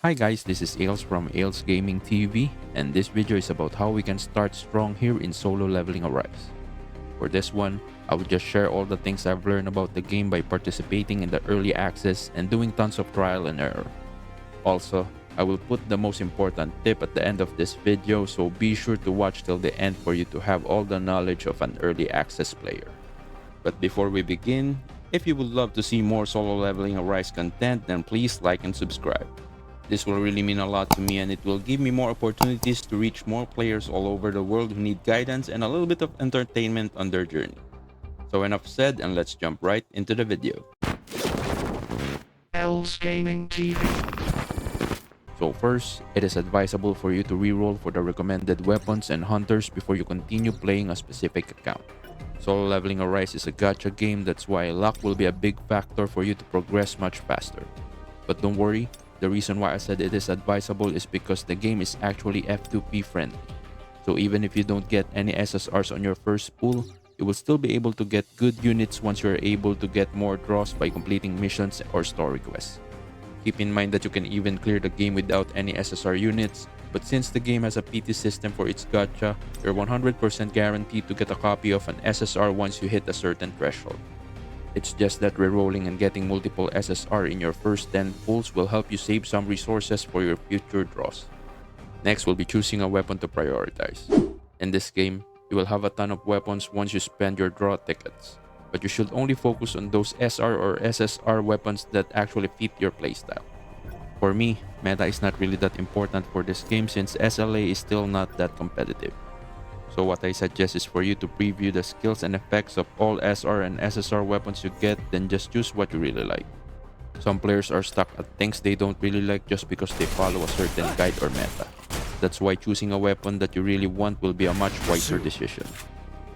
Hi guys, this is Ales from Ales Gaming TV, and this video is about how we can start strong here in Sololevelingarise. For this one, I will just share all the things I've learned about the game by participating in the early access and doing tons of trial and error. Also, I will put the most important tip at the end of this video, so be sure to watch till the end for you to have all the knowledge of an early access player. But before we begin, if you would love to see more Sololevelingarise content, then please like and subscribe. This will really mean a lot to me, and it will give me more opportunities to reach more players all over the world who need guidance and a little bit of entertainment on their journey. So enough said, and let's jump right into the video. Ales Gaming TV. So first, it is advisable for you to reroll for the recommended weapons and hunters before you continue playing a specific account. Sololevelingarise is a gacha game, that's why luck will be a big factor for you to progress much faster. But don't worry, the reason why I said it is advisable is because the game is actually F2P friendly. So even if you don't get any SSRs on your first pull, you will still be able to get good units once you are able to get more draws by completing missions or story quests. Keep in mind that you can even clear the game without any SSR units, but since the game has a PT system for its gacha, you're 100% guaranteed to get a copy of an SSR once you hit a certain threshold. It's just that rerolling and getting multiple SSR in your first 10 pulls will help you save some resources for your future draws. Next will be choosing a weapon to prioritize. In this game, you will have a ton of weapons once you spend your draw tickets, but you should only focus on those SR or SSR weapons that actually fit your playstyle. For me, meta is not really that important for this game since SLA is still not that competitive. So what I suggest is for you to preview the skills and effects of all SR and SSR weapons you get, then just choose what you really like. Some players are stuck at things they don't really like just because they follow a certain guide or meta. That's why choosing a weapon that you really want will be a much wiser decision.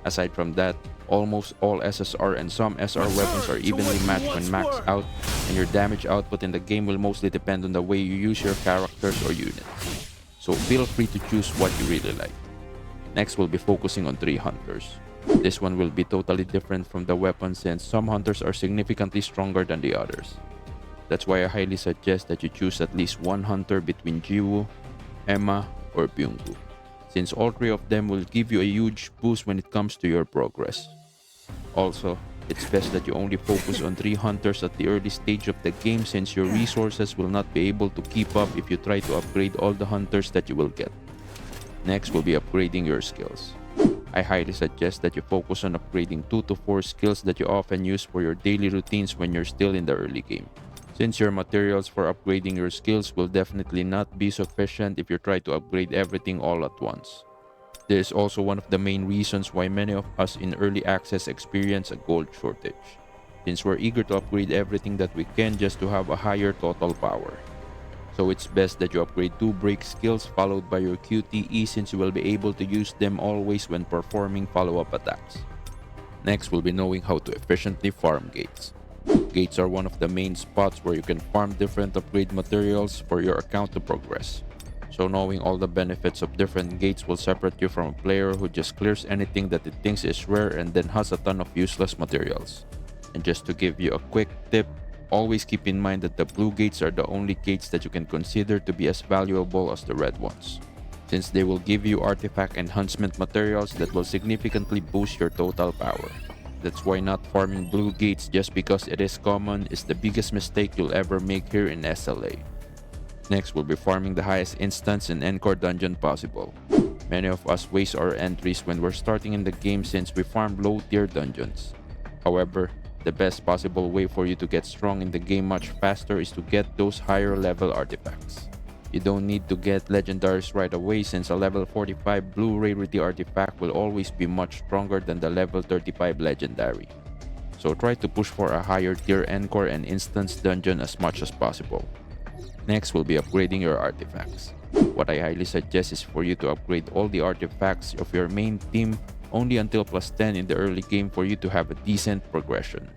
Aside from that, almost all SSR and some SR weapons are evenly matched when maxed out, and your damage output in the game will mostly depend on the way you use your characters or units. So feel free to choose what you really like. Next, we'll be focusing on 3 hunters. This one will be totally different from the weapons since some hunters are significantly stronger than the others. That's why I highly suggest that you choose at least one hunter between Jiwoo, Emma, or Byungwoo, since all 3 of them will give you a huge boost when it comes to your progress. Also, it's best that you only focus on 3 hunters at the early stage of the game since your resources will not be able to keep up if you try to upgrade all the hunters that you will get. Next will be upgrading your skills. I highly suggest that you focus on upgrading 2 to 4 skills that you often use for your daily routines when you're still in the early game, since your materials for upgrading your skills will definitely not be sufficient if you try to upgrade everything all at once. This is also one of the main reasons why many of us in early access experience a gold shortage, since we're eager to upgrade everything that we can just to have a higher total power. So it's best that you upgrade 2 break skills followed by your QTE since you will be able to use them always when performing follow-up attacks. Next will be knowing how to efficiently farm gates. Gates are one of the main spots where you can farm different upgrade materials for your account to progress. So knowing all the benefits of different gates will separate you from a player who just clears anything that it thinks is rare and then has a ton of useless materials. And just to give you a quick tip, always keep in mind that the blue gates are the only gates that you can consider to be as valuable as the red ones, since they will give you artifact enhancement materials that will significantly boost your total power. That's why not farming blue gates just because it is common is the biggest mistake you'll ever make here in SLA. Next will be farming the highest instance and encore dungeon possible. Many of us waste our entries when we're starting in the game since we farm low tier dungeons. However, the best possible way for you to get strong in the game much faster is to get those higher level artifacts. You don't need to get legendaries right away since a level 45 blue rarity artifact will always be much stronger than the level 35 legendary. So try to push for a higher tier encore and instance dungeon as much as possible. Next will be upgrading your artifacts. What I highly suggest is for you to upgrade all the artifacts of your main team only until plus 10 in the early game for you to have a decent progression.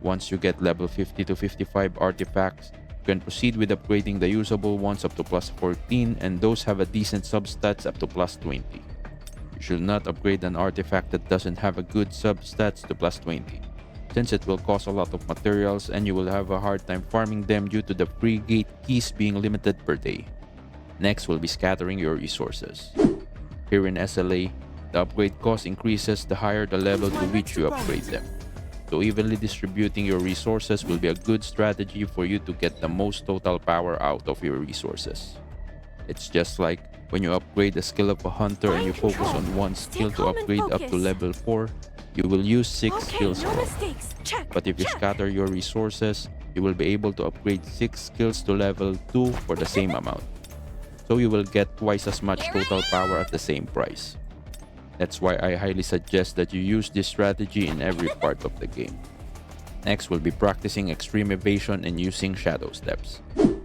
Once you get level 50 to 55 artifacts, you can proceed with upgrading the usable ones up to plus 14 and those have a decent substats up to plus 20. You should not upgrade an artifact that doesn't have a good substats to plus 20. since it will cost a lot of materials and you will have a hard time farming them due to the free gate keys being limited per day. Next will be scattering your resources. Here in SLA, the upgrade cost increases the higher the level to which you upgrade them. So evenly distributing your resources will be a good strategy for you to get the most total power out of your resources. It's just like when you upgrade the skill of a hunter and you focus on one skill to upgrade up to level 4, you will use 6 skills alone. But if you scatter your resources, you will be able to upgrade 6 skills to level 2 for the same amount. So you will get twice as much total power at the same price. That's why I highly suggest that you use this strategy in every part of the game. Next will be practicing extreme evasion and using shadow steps.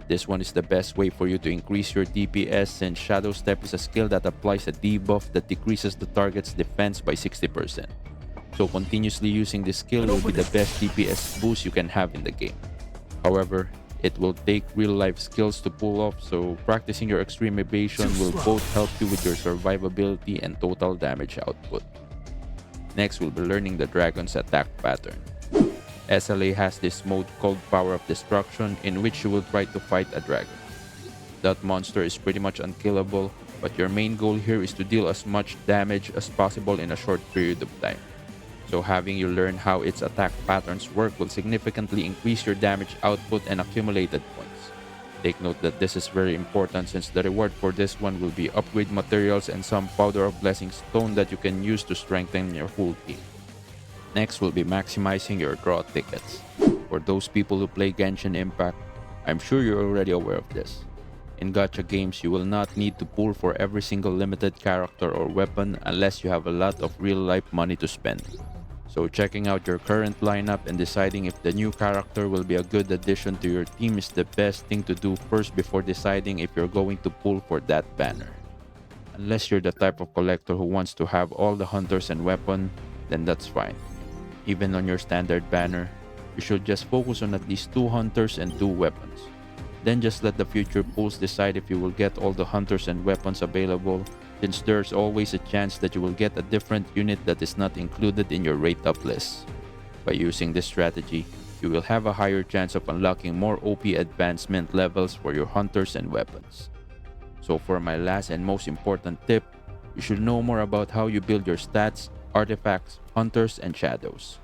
This one is the best way for you to increase your DPS since shadow step is a skill that applies a debuff that decreases the target's defense by 60%. So continuously using this skill will be the best DPS boost you can have in the game. However, it will take real life skills to pull off, so practicing your extreme evasion will both help you with your survivability and total damage output. Next, we'll be learning the dragon's attack pattern. SLA has this mode called Power of Destruction in which you will try to fight a dragon. That monster is pretty much unkillable, but your main goal here is to deal as much damage as possible in a short period of time. So having you learn how its attack patterns work will significantly increase your damage output and accumulated points. Take note that this is very important since the reward for this one will be upgrade materials and some powder of blessing stone that you can use to strengthen your whole team. Next will be maximizing your draw tickets. For those people who play Genshin Impact, I'm sure you're already aware of this. In gacha games, you will not need to pull for every single limited character or weapon unless you have a lot of real-life money to spend. So checking out your current lineup and deciding if the new character will be a good addition to your team is the best thing to do first before deciding if you're going to pull for that banner. Unless you're the type of collector who wants to have all the hunters and weapon, then that's fine. Even on your standard banner, you should just focus on at least 2 hunters and 2 weapons. Then just let the future pulls decide if you will get all the hunters and weapons available, since there's always a chance that you will get a different unit that is not included in your rate up list. By using this strategy, you will have a higher chance of unlocking more OP advancement levels for your hunters and weapons. So for my last and most important tip, you should know more about how you build your stats, artifacts, hunters, and shadows.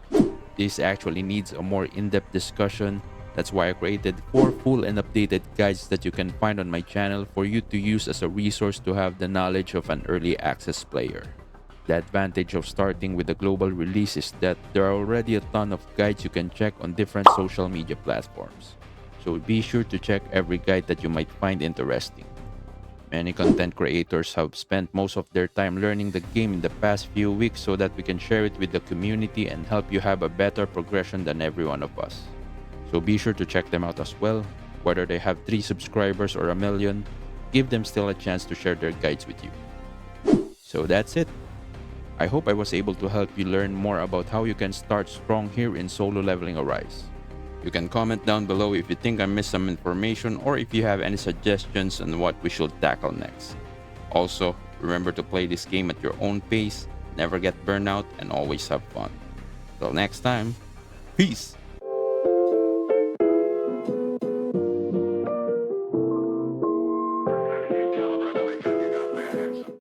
This actually needs a more in-depth discussion. That's why I created 4 full and updated guides that you can find on my channel for you to use as a resource to have the knowledge of an early access player. The advantage of starting with the global release is that there are already a ton of guides you can check on different social media platforms. So be sure to check every guide that you might find interesting. Many content creators have spent most of their time learning the game in the past few weeks so that we can share it with the community and help you have a better progression than every one of us. So be sure to check them out as well. Whether they have 3 subscribers or a million, give them still a chance to share their guides with you. So that's it. I hope I was able to help you learn more about how you can start strong here in Sololevelingarise. You can comment down below if you think I missed some information or if you have any suggestions on what we should tackle next. Also, remember to play this game at your own pace, never get burnout, and always have fun. Till next time, peace!